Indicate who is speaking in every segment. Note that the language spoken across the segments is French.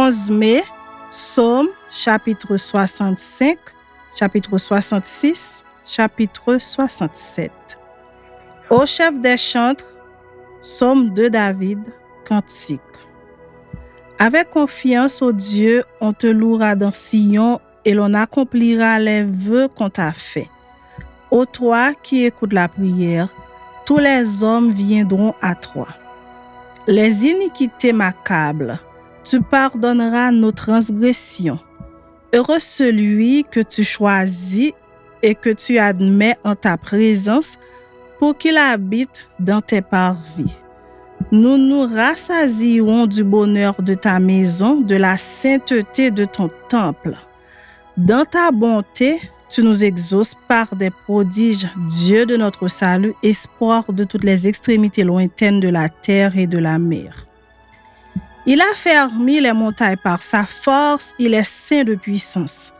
Speaker 1: 11 mai, Psaume, chapitre 65, chapitre 66, chapitre 67. Au chef des chantres, Psaume de David, cantique. Avec confiance au Dieu, on te louera dans Sion et l'on accomplira les vœux qu'on t'a faits. Ô toi qui écoutes la prière, tous les hommes viendront à toi. Les iniquités m'accablent, tu pardonneras nos transgressions. Heureux celui que tu choisis et que tu admets en ta présence pour qu'il habite dans tes parvis. Nous nous rassasierons du bonheur de ta maison, de la sainteté de ton temple. Dans ta bonté, tu nous exauces par des prodiges, Dieu de notre salut, espoir de toutes les extrémités lointaines de la terre et de la mer. Il a fermi les montagnes par sa force, il est saint de puissance.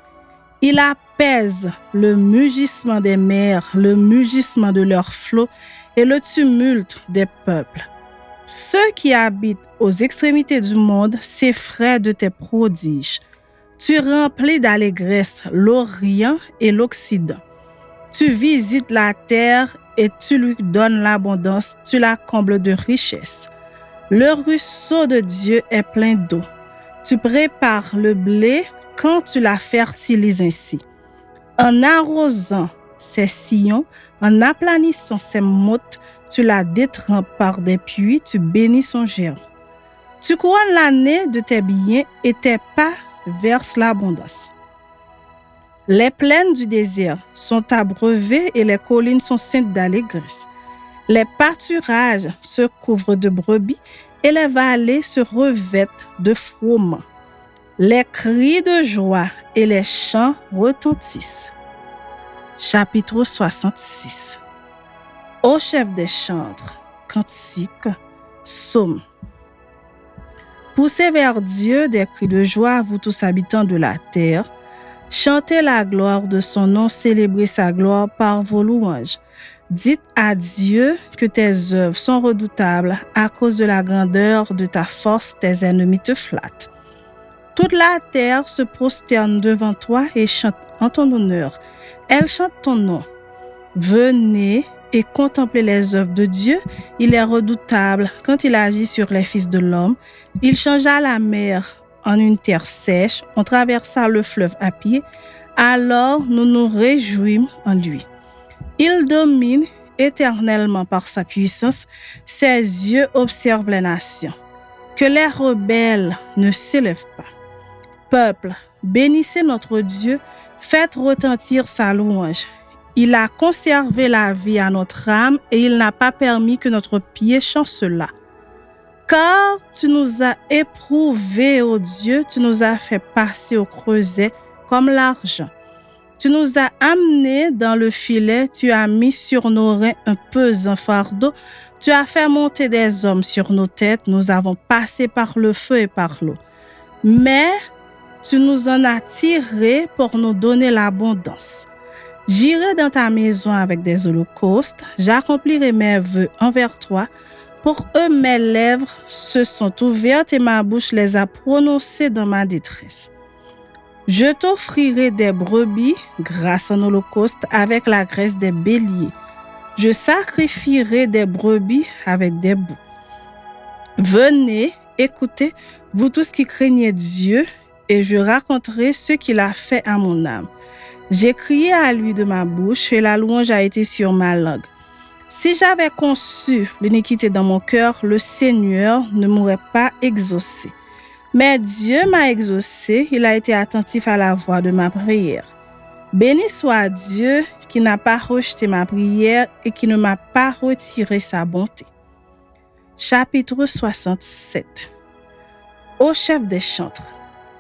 Speaker 1: Il apaise le mugissement des mers, le mugissement de leurs flots et le tumulte des peuples. Ceux qui habitent aux extrémités du monde s'effraient de tes prodiges. Tu remplis d'allégresse l'Orient et l'Occident. Tu visites la terre et tu lui donnes l'abondance, tu la combles de richesses. Le ruisseau de Dieu est plein d'eau. Tu prépares le blé quand tu la fertilises ainsi. En arrosant ses sillons, en aplanissant ses mottes, tu la détrempes par des puits, tu bénis son géant. Tu couronnes l'année de tes biens et tes pas versent l'abondance. Les plaines du désert sont abreuvées et les collines sont ceintes d'allégresse. Les pâturages se couvrent de brebis et les vallées se revêtent de froment. Les cris de joie et les chants retentissent. Chapitre 66. Au chef des chantres, cantique, psaume. Poussez vers Dieu des cris de joie, vous tous habitants de la terre. Chantez la gloire de son nom, célébrez sa gloire par vos louanges. Dites à Dieu que tes œuvres sont redoutables à cause de la grandeur de ta force, tes ennemis te flattent. Toute la terre se prosterne devant toi et chante en ton honneur. Elle chante ton nom. Venez et contemplez les œuvres de Dieu. Il est redoutable quand il agit sur les fils de l'homme. Il changea la mer en une terre sèche. On traversa le fleuve à pied. Alors nous nous réjouîmes en lui. Il domine éternellement par sa puissance. Ses yeux observent les nations. Que les rebelles ne s'élèvent pas. Peuple, bénissez notre Dieu, faites retentir sa louange. Il a conservé la vie à notre âme et il n'a pas permis que notre pied chancela. Car tu nous as éprouvés, ô Dieu, tu nous as fait passer au creuset comme l'argent. Tu nous as amenés dans le filet, tu as mis sur nos reins un pesant fardeau, tu as fait monter des hommes sur nos têtes, nous avons passé par le feu et par l'eau. Mais tu nous en as tirés pour nous donner l'abondance. J'irai dans ta maison avec des holocaustes, j'accomplirai mes vœux envers toi. Pour eux, mes lèvres se sont ouvertes et ma bouche les a prononcées dans ma détresse. Je t'offrirai des brebis grâce en holocauste avec la graisse des béliers. Je sacrifierai des brebis avec des boucs. Venez, écoutez, vous tous qui craignez Dieu, et je raconterai ce qu'il a fait à mon âme. J'ai crié à lui de ma bouche et la louange a été sur ma langue. Si j'avais conçu l'iniquité dans mon cœur, le Seigneur ne m'aurait pas exaucé. Mais Dieu m'a exaucé, il a été attentif à la voix de ma prière. Béni soit Dieu qui n'a pas rejeté ma prière et qui ne m'a pas retiré sa bonté. Chapitre 67. Au chef des chantres,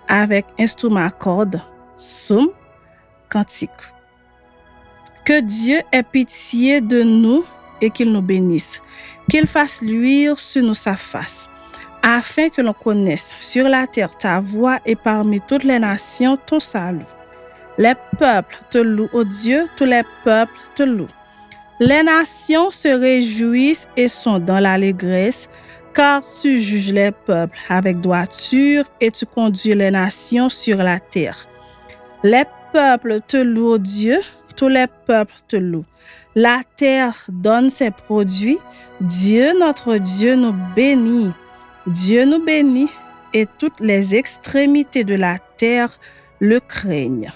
Speaker 1: avec instrument à cordes, psaume, cantique. Que Dieu ait pitié de nous et qu'il nous bénisse, qu'il fasse luire sur nous sa face, afin que l'on connaisse sur la terre ta voix et parmi toutes les nations ton salut. Les peuples te louent, ô Dieu, tous les peuples te louent. Les nations se réjouissent et sont dans l'allégresse, Car tu juges les peuples avec droiture et tu conduis les nations sur la terre. Les peuples te louent, ô Dieu, tous les peuples te louent. La terre donne ses produits. Dieu, notre Dieu, nous bénit. Dieu nous bénit et toutes les extrémités de la terre le craignent.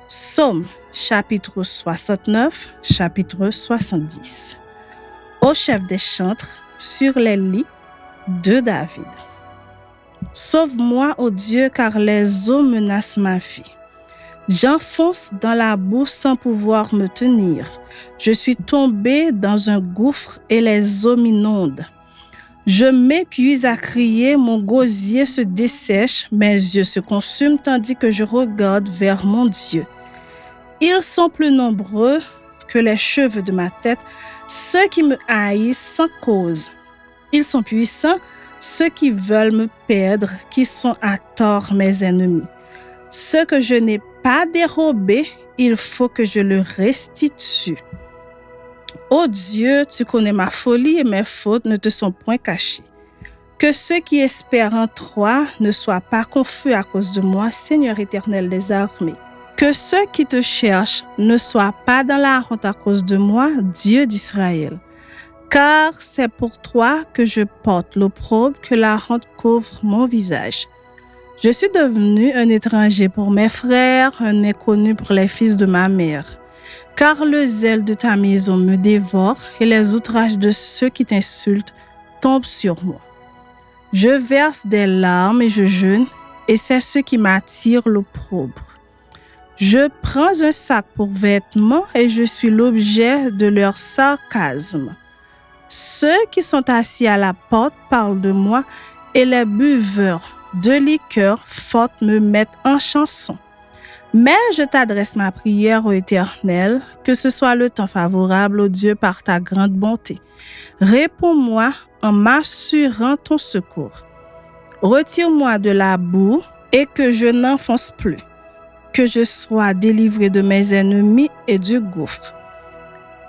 Speaker 1: Psaume, chapitre 69, chapitre 70. Au chef des chantres, sur les lits de David. Sauve-moi, ô Dieu, car les eaux menacent ma vie. J'enfonce dans la boue sans pouvoir me tenir. Je suis tombé dans un gouffre et les eaux m'inondent. Je m'épuise à crier, mon gosier se dessèche, mes yeux se consument tandis que je regarde vers mon Dieu. Ils sont plus nombreux que les cheveux de ma tête, ceux qui me haïssent sans cause. Ils sont puissants, ceux qui veulent me perdre, qui sont à tort mes ennemis. Ce que je n'ai pas dérobé, il faut que je le restitue. Ô Dieu, tu connais ma folie et mes fautes ne te sont point cachées. Que ceux qui espèrent en toi ne soient pas confus à cause de moi, Seigneur éternel des armées. Que ceux qui te cherchent ne soient pas dans la honte à cause de moi, Dieu d'Israël. Car c'est pour toi que je porte l'opprobre, que la honte couvre mon visage. Je suis devenu un étranger pour mes frères, un inconnu pour les fils de ma mère. Car le zèle de ta maison me dévore et les outrages de ceux qui t'insultent tombent sur moi. Je verse des larmes et je jeûne, et c'est ce qui m'attire l'opprobre. Je prends un sac pour vêtements et je suis l'objet de leur sarcasme. Ceux qui sont assis à la porte parlent de moi et les buveurs de liqueur forte me mettent en chanson. Mais je t'adresse ma prière, ô Éternel, que ce soit le temps favorable, ô Dieu, par ta grande bonté. Réponds-moi en m'assurant ton secours. Retire-moi de la boue et que je n'enfonce plus. Que je sois délivré de mes ennemis et du gouffre.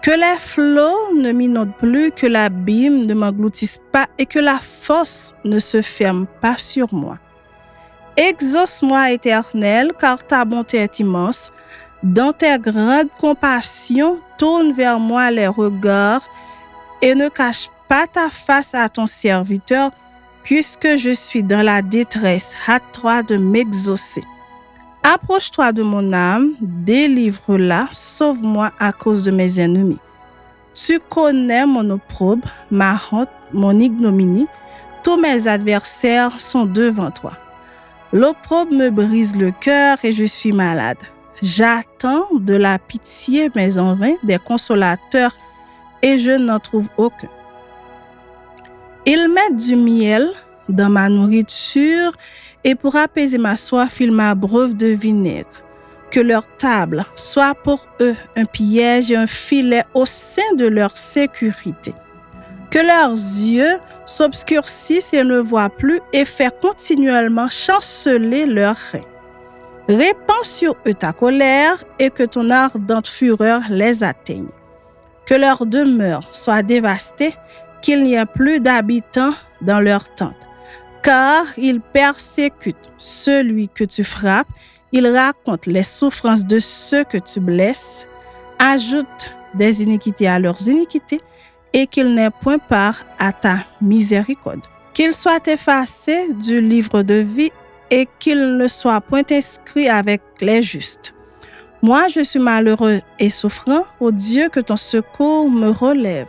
Speaker 1: Que les flots ne m'inondent plus, que l'abîme ne m'engloutisse pas et que la fosse ne se ferme pas sur moi. Exauce-moi, Éternel, car ta bonté est immense. Dans tes grandes compassions, tourne vers moi les regards et ne cache pas ta face à ton serviteur, puisque je suis dans la détresse. Hâte-toi de m'exaucer. Approche-toi de mon âme, délivre-la, sauve-moi à cause de mes ennemis. Tu connais mon opprobre, ma honte, mon ignominie. Tous mes adversaires sont devant toi. L'opprobre me brise le cœur et je suis malade. J'attends de la pitié, mais en vain, des consolateurs, et je n'en trouve aucun. Ils mettent du miel dans ma nourriture, et pour apaiser ma soif, ils m'abreuvent de vinaigre. Que leur table soit pour eux un piège et un filet au sein de leur sécurité. Que leurs yeux s'obscurcissent et ne voient plus et fait continuellement chanceler leurs reins. Répands sur eux ta colère et que ton ardente fureur les atteigne. Que leur demeure soit dévastée, qu'il n'y ait plus d'habitants dans leur tente. Car ils persécutent celui que tu frappes, ils racontent les souffrances de ceux que tu blesses, ajoutent des iniquités à leurs iniquités, et qu'ils n'aient point part à ta miséricorde. Qu'ils soient effacés du livre de vie et qu'ils ne soient point inscrits avec les justes. Moi, je suis malheureux et souffrant, ô Dieu, que ton secours me relève.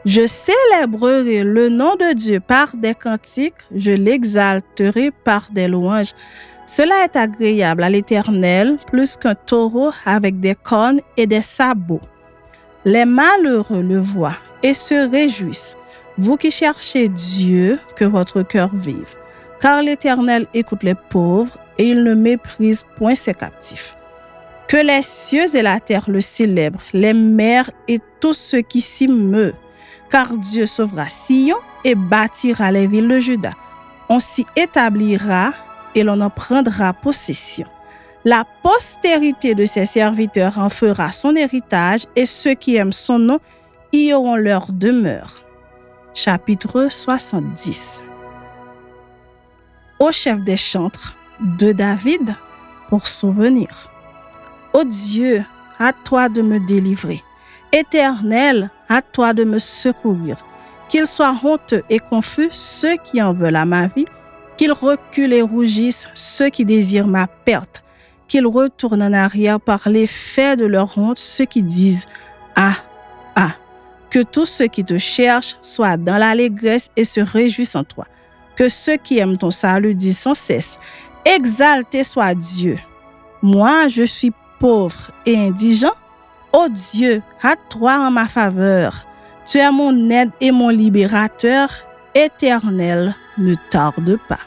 Speaker 1: Je célébrerai le nom de Dieu par des cantiques, je l'exalterai par des louanges. Cela est agréable à l'Éternel, plus qu'un taureau avec des cornes et des sabots. Les malheureux le voient et se réjouissent. Vous qui cherchez Dieu, que votre cœur vive. Car l'Éternel écoute les pauvres et il ne méprise point ses captifs. Que les cieux et la terre le célèbrent, les mers et tout ce qui s'y meut. Car Dieu sauvera Sion et bâtira les villes de Juda. On s'y établira et l'on en prendra possession. La postérité de ses serviteurs en fera son héritage et ceux qui aiment son nom y auront leur demeure. chapitre 70. Au chef des chantres de David, pour souvenir. Ô Dieu, à toi de me délivrer. Éternel, à toi de me secourir. Qu'ils soient honteux et confus ceux qui en veulent à ma vie, qu'ils reculent et rougissent ceux qui désirent ma perte, qu'ils retournent en arrière par l'effet de leur honte ceux qui disent « Ah, ah ». Que tous ceux qui te cherchent soient dans l'allégresse et se réjouissent en toi. Que ceux qui aiment ton salut disent sans cesse « Exalté soit Dieu ». Moi, je suis pauvre et indigent. Ô Dieu, à toi en ma faveur. Tu es mon aide et mon libérateur. Éternel, ne tarde pas.